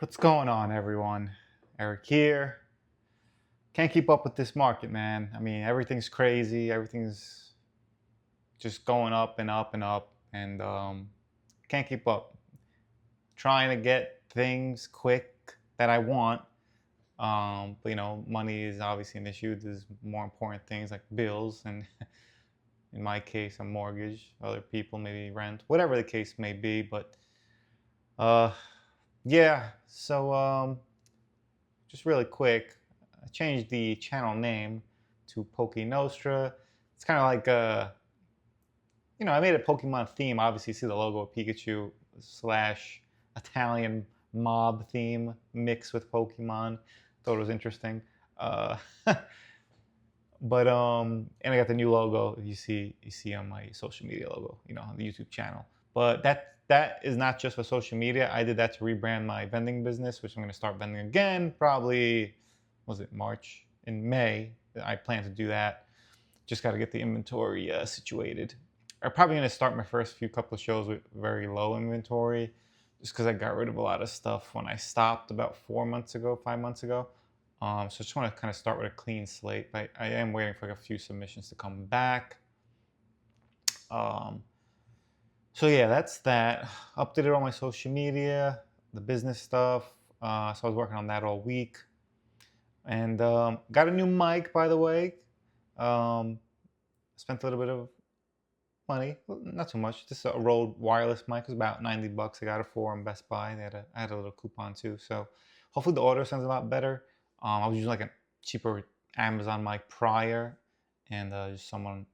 What's going on, everyone? Eric here. Can't keep up with this market, man. I mean, everything's crazy. Everything's just going up and up and up, and can't keep up. Trying to get things quick that I want, but money is obviously an issue. There's more important things like bills, and in my case, a mortgage. Other people maybe rent, whatever the case may be. But uh, yeah. So just really quick, I changed the channel name to Poke Nostra. It's kind of like I made a Pokemon theme. Obviously, you see the logo of Pikachu slash Italian mob theme mixed with Pokemon. Thought it was interesting. Uh, and I got the new logo. You see on my social media logo, on the YouTube channel. But that is not just for social media. I did that to rebrand my vending business, which I'm going to start vending again. Probably, was it March? In May, I plan to do that. Just got to get the inventory situated. I'm probably going to start my first few couple of shows with very low inventory, just because I got rid of a lot of stuff when I stopped about 5 months ago. So I just want to kind of start with a clean slate. But I am waiting for like a few submissions to come back. So yeah, that's that. Updated all my social media, the business stuff. So I was working on that all week. And got a new mic, by the way. Spent a little bit of money, not too much. Just a Rode wireless mic. It was about $90. I got it for Best Buy. I had a little coupon too. So hopefully the audio sounds a lot better. I was using like a cheaper Amazon mic prior, and just someone,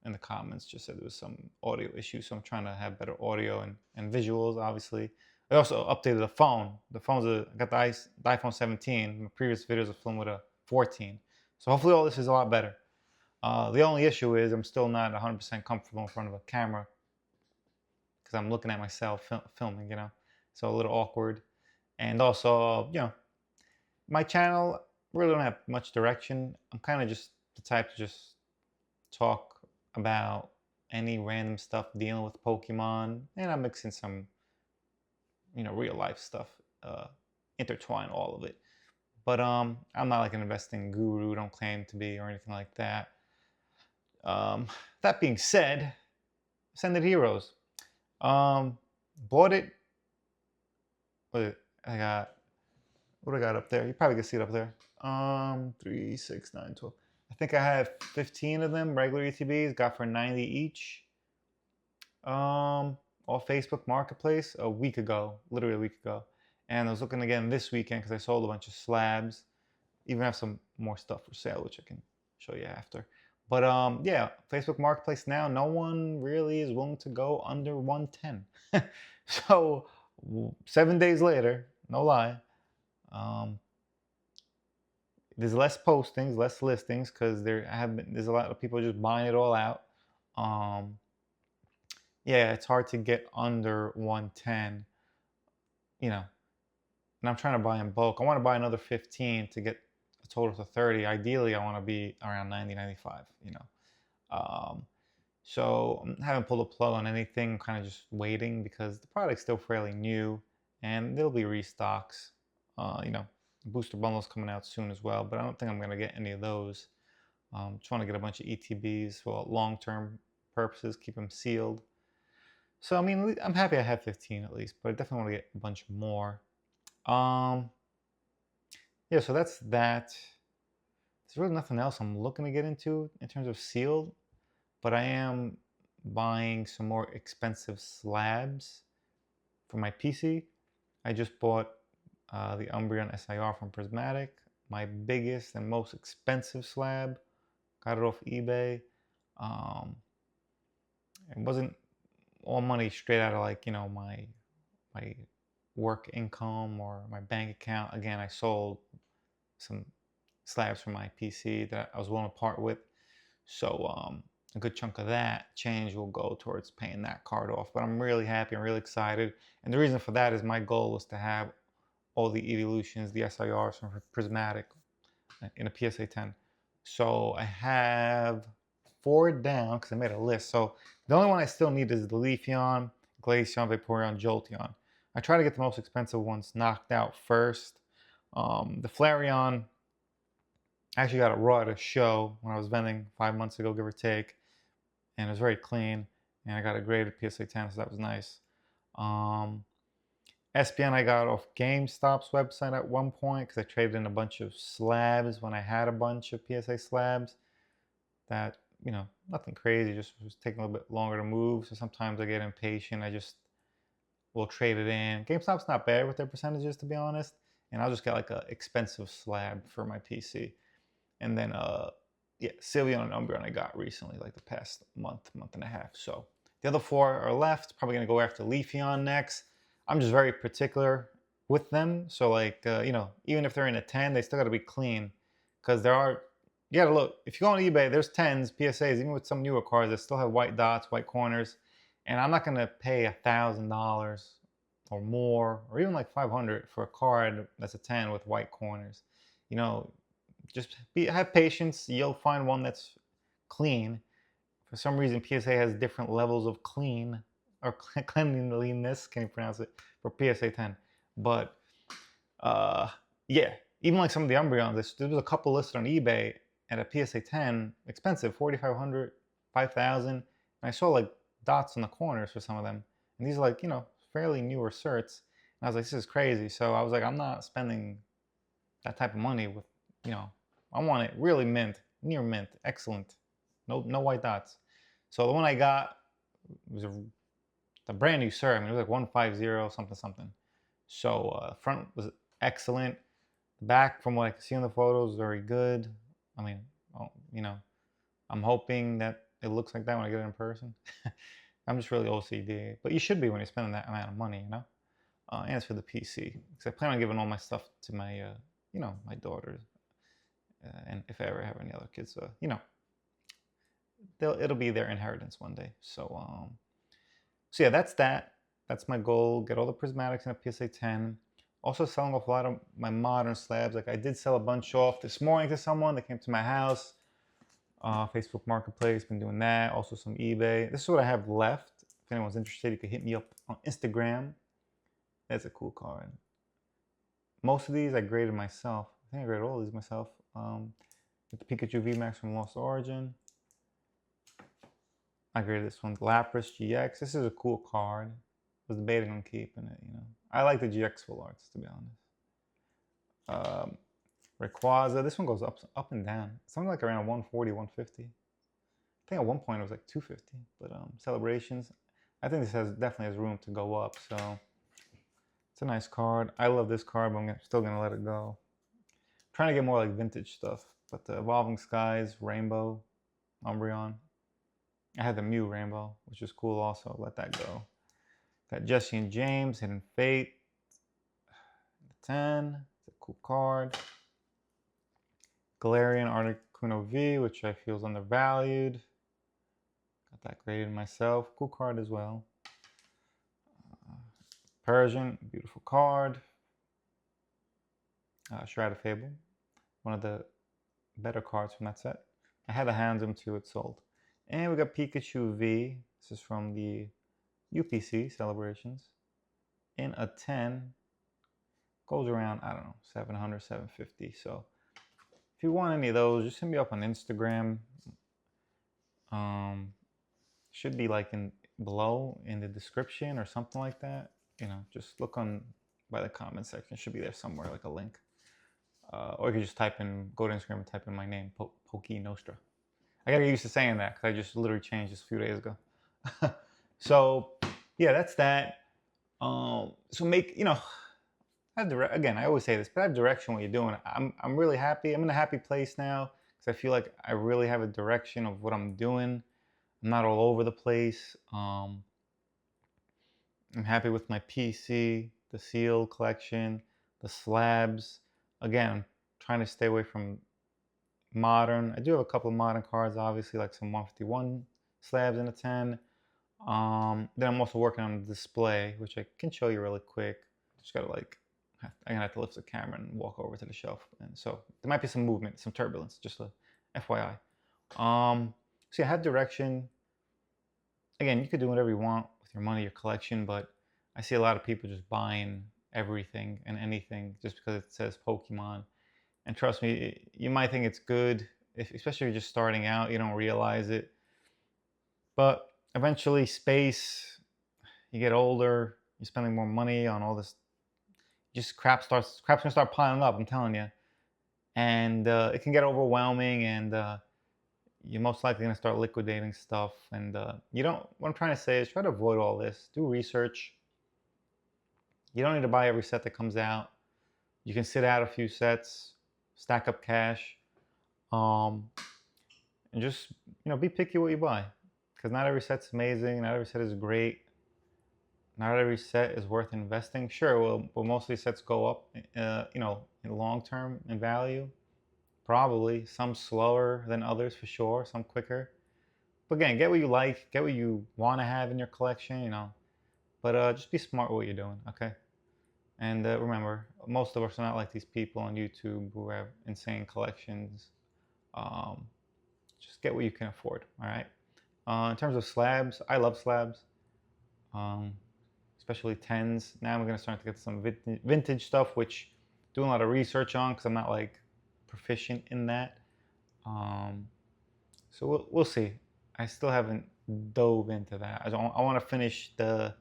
in the comments just said there was some audio issue. So I'm trying to have better audio and visuals, obviously. I also updated the phone. I got the iPhone 17. My previous videos are filmed with a 14. So hopefully all this is a lot better. The only issue is I'm still not 100% comfortable in front of a camera because I'm looking at myself filming, so a little awkward. And also, my channel really don't have much direction. I'm kind of just the type to just talk about any random stuff dealing with Pokemon, and I'm mixing some, real life stuff, intertwine all of it. But I'm not like an investing guru, don't claim to be or anything like that. That being said, Ascended Heroes. Bought it. I got, what I got up there? You probably can see it up there. 3, 6, 9, 12. I think I have 15 of them, regular ETBs, got for 90 each. Off Facebook Marketplace literally a week ago. And I was looking again this weekend because I sold a bunch of slabs. Even have some more stuff for sale, which I can show you after. But yeah, Facebook Marketplace now, no one really is willing to go under 110. So 7 days later, no lie, there's less postings, less listings because there's a lot of people just buying it all out. Yeah, it's hard to get under 110, and I'm trying to buy in bulk. I want to buy another 15 to get a total to 30. Ideally, I want to be around 90, 95, So I haven't pulled a plug on anything. I'm kind of just waiting because the product's still fairly new and there'll be restocks. Booster bundles coming out soon as well, but I don't think I'm going to get any of those. Just want to get a bunch of ETBs for long-term purposes, keep them sealed. So, I mean, I'm happy I have 15 at least, but I definitely want to get a bunch more. Yeah, so that's that. There's really nothing else I'm looking to get into in terms of sealed, but I am buying some more expensive slabs for my PC. I just bought the Umbreon SIR from Prismatic, my biggest and most expensive slab. Got it off eBay. It wasn't all money straight out of like, my work income or my bank account. Again, I sold some slabs from my PC that I was willing to part with. So a good chunk of that change will go towards paying that card off. But I'm really happy, I'm really excited. And the reason for that is my goal was to have all the evolutions, the SIRs from Prismatic in a PSA 10. So I have 4 down because I made a list. So the only one I still need is the Leafeon, Glaceon, Vaporeon, Jolteon. I try to get the most expensive ones knocked out first. The Flareon, I actually got it raw at a show when I was vending 5 months ago, give or take, and it was very clean. And I got a graded PSA 10, so that was nice. SPN I got off GameStop's website at one point because I traded in a bunch of slabs when I had a bunch of PSA slabs. That, nothing crazy, just was taking a little bit longer to move. So sometimes I get impatient. I just will trade it in. GameStop's not bad with their percentages, to be honest. And I'll just get like an expensive slab for my PC. And then, yeah, Sylveon and Umbreon I got recently, like the past month and a half. So the other 4 are left. Probably gonna go after Leafeon next. I'm just very particular with them. So like, even if they're in a 10, they still gotta be clean. Because you gotta look, if you go on eBay, there's 10s, PSAs, even with some newer cards that still have white dots, white corners. And I'm not gonna pay $1,000 or more, or even like 500 for a card that's a 10 with white corners. Just have patience. You'll find one that's clean. For some reason, PSA has different levels of clean or cleanliness. Can you pronounce it for PSA 10? But yeah, even like some of the Umbreons, there was a couple listed on eBay at a PSA 10, expensive, 4,500, 5,000. And I saw like dots on the corners for some of them, and these are like fairly newer certs. And I was like, this is crazy. So I was like, I'm not spending that type of money with I want it really mint, near mint, excellent, no white dots. So the one I got was a brand new cert. I mean, it was like 150 something something. So front was excellent. The back, from what I can see in the photos, very good. I mean, I'm hoping that it looks like that when I get it in person. I'm just really OCD, but you should be when you're spending that amount of money, And it's for the PC, because I plan on giving all my stuff to my, my daughters. And if I ever have any other kids, it'll be their inheritance one day. So yeah, that's that. That's my goal. Get all the prismatics in a PSA 10. Also selling off a lot of my modern slabs. Like I did sell a bunch off this morning to someone that came to my house. Facebook Marketplace, been doing that. Also some eBay. This is what I have left. If anyone's interested, you can hit me up on Instagram. That's a cool card. Most of these I graded myself. I think I graded all of these myself. With the Pikachu VMAX from Lost Origin. I graded this one, Lapras GX. This is a cool card. I was debating on keeping it, I like the GX full arts, to be honest. Rayquaza, this one goes up and down. Something like around 140, 150. I think at one point it was like 250, but Celebrations. I think this definitely has room to go up, so it's a nice card. I love this card, but I'm still gonna let it go. I'm trying to get more like vintage stuff, but the Evolving Skies, Rainbow, Umbreon. I had the Mew Rainbow, which is cool also. Let that go. Got Jesse and James, Hidden Fate. 10. It's a cool card. Galarian Articuno V, which I feel is undervalued. Got that graded myself. Cool card as well. Persian, beautiful card. Shroud of Fable, one of the better cards from that set. I had to hand them to it sold. And we got Pikachu V. This is from the UPC celebrations. In a 10, goes around, I don't know, 700, 750. So if you want any of those, just hit me up on Instagram. Should be like below in the description or something like that. Just look by the comment section. It should be there somewhere, like a link. Or you can just go to Instagram and type in my name, Pokenostra. I gotta get used to saying that because I just literally changed this a few days ago. So yeah, that's that. So make, again, I always say this, but have direction what you're doing. I'm really happy. I'm in a happy place now because I feel like I really have a direction of what I'm doing. I'm not all over the place. I'm happy with my PC, the seal collection, the slabs. Again, I'm trying to stay away from modern. I do have a couple of modern cards, obviously, like some 151 slabs in a 10. Then I'm also working on the display, which I can show you really quick. Just gotta I'm gonna have to lift the camera and walk over to the shelf. And so there might be some movement, some turbulence, just a FYI. So yeah, have direction. Again, you could do whatever you want with your money, your collection, but I see a lot of people just buying everything and anything just because it says Pokemon. And trust me, you might think it's good, especially if you're just starting out, you don't realize it. But eventually, space, you get older, you're spending more money on all this. Just crap's gonna start piling up. I'm telling you, and it can get overwhelming, and you're most likely gonna start liquidating stuff. And you don't. What I'm trying to say is try to avoid all this. Do research. You don't need to buy every set that comes out. You can sit out a few sets, stack up cash, um, and just be picky what you buy, because not every set's amazing. Not every set is great. Not every set is worth investing. Sure, will most of these sets go up, in long term in value? Probably. Some slower than others for sure. Some quicker. But again, get what you like. Get what you want to have in your collection. But just be smart with what you're doing. Okay. And remember, most of us are not like these people on YouTube who have insane collections. Um, just get what you can afford. All right. In terms of slabs, I love slabs. Especially 10s. Now I'm going to start to get some vintage stuff, which I'm doing a lot of research on because I'm not like proficient in that. So we'll see. I still haven't dove into that. I want to finish the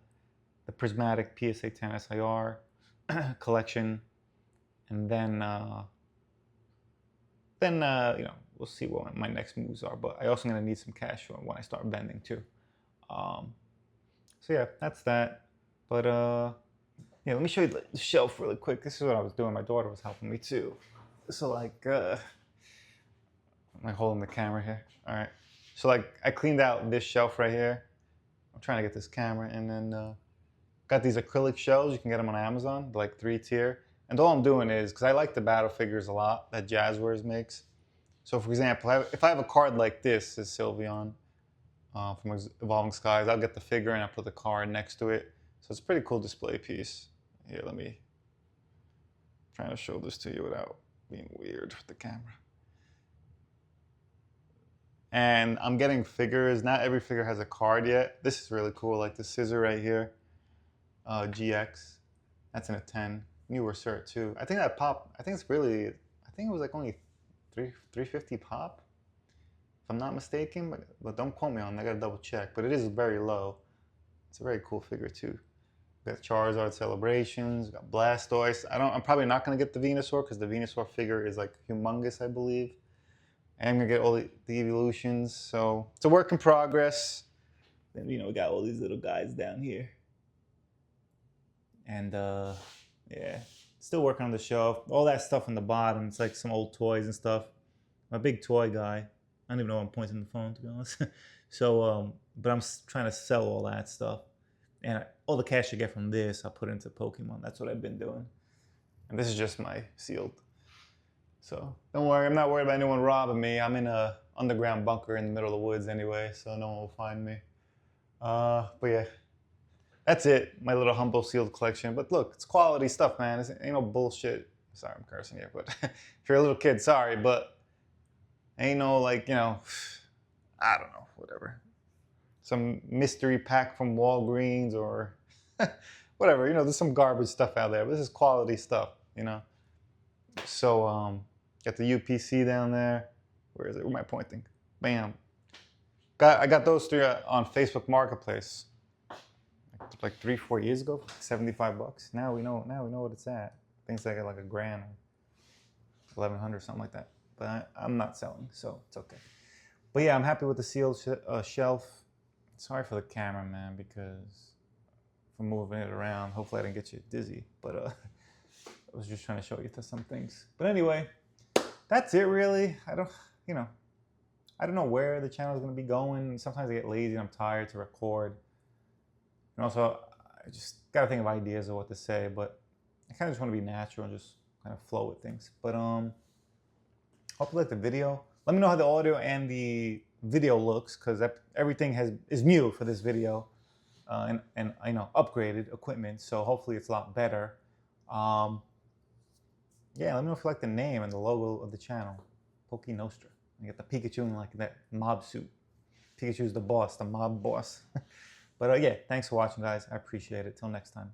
prismatic PSA 10 SIR collection, and then we'll see what my next moves are. But I also going to need some cash when I start bending too. So yeah, that's that. But yeah, let me show you the shelf really quick. This is what I was doing. My daughter was helping me too. So like, I'm like holding the camera here. All right. So like, I cleaned out this shelf right here. I'm trying to get this camera, and then got these acrylic shelves. You can get them on Amazon, like 3-tier. And all I'm doing is, because I like the battle figures a lot that Jazzwares makes. So for example, if I have a card like this, is Sylveon from Evolving Skies, I'll get the figure and I'll put the card next to it. So it's a pretty cool display piece. Here, let me try to show this to you without being weird with the camera. And I'm getting figures. Not every figure has a card yet. This is really cool, like the scissor right here. GX. That's in a 10. Newer cert too. I think that pop, I think it was like only $350 pop, if I'm not mistaken, but don't quote me on it. I gotta double check. But it is very low. It's a very cool figure too. We got Charizard Celebrations, we got Blastoise. I'm probably not gonna get the Venusaur because the Venusaur figure is like humongous, I believe. And I'm gonna get all the evolutions, so it's a work in progress. Then we got all these little guys down here. And yeah, still working on the shelf. All that stuff on the bottom, it's like some old toys and stuff. I'm a big toy guy. I don't even know why I'm pointing the phone, to be honest. So, but I'm trying to sell all that stuff. And all the cash I get from this, I put into Pokemon. That's what I've been doing. And this is just my sealed. So don't worry, I'm not worried about anyone robbing me. I'm in a underground bunker in the middle of the woods anyway, so no one will find me. But yeah, that's it. My little humble sealed collection. But look, it's quality stuff, man. It ain't no bullshit. Sorry, I'm cursing here, but if you're a little kid, sorry, but ain't no like, I don't know, whatever. Some mystery pack from Walgreens or whatever. There's some garbage stuff out there, but this is quality stuff, So, got the UPC down there. Where is it? Where am I pointing? Bam. I got those 3 on Facebook Marketplace. Like 3-4 years ago, $75. Now we know what it's at. I think it's like $1,000 or $1,100, something like that. But I'm not selling, so it's okay. But yeah, I'm happy with the sealed shelf. Sorry for the camera, man, because for moving it around. Hopefully I didn't get you dizzy, but I was just trying to show you some things. But anyway, that's it really. I don't know where the channel is going to be going. Sometimes I get lazy and I'm tired to record. And also, I just got to think of ideas of what to say, but I kind of just want to be natural and just kind of flow with things. But hope you like the video. Let me know how the audio and the video looks, because everything is new for this video, and I know upgraded equipment, so hopefully it's a lot better. Yeah, let me know if you like the name and the logo of the channel, Poke Nostra. You get the Pikachu in like that mob suit. Pikachu's the boss, the mob boss. But yeah, thanks for watching, guys. I appreciate it. Till next time.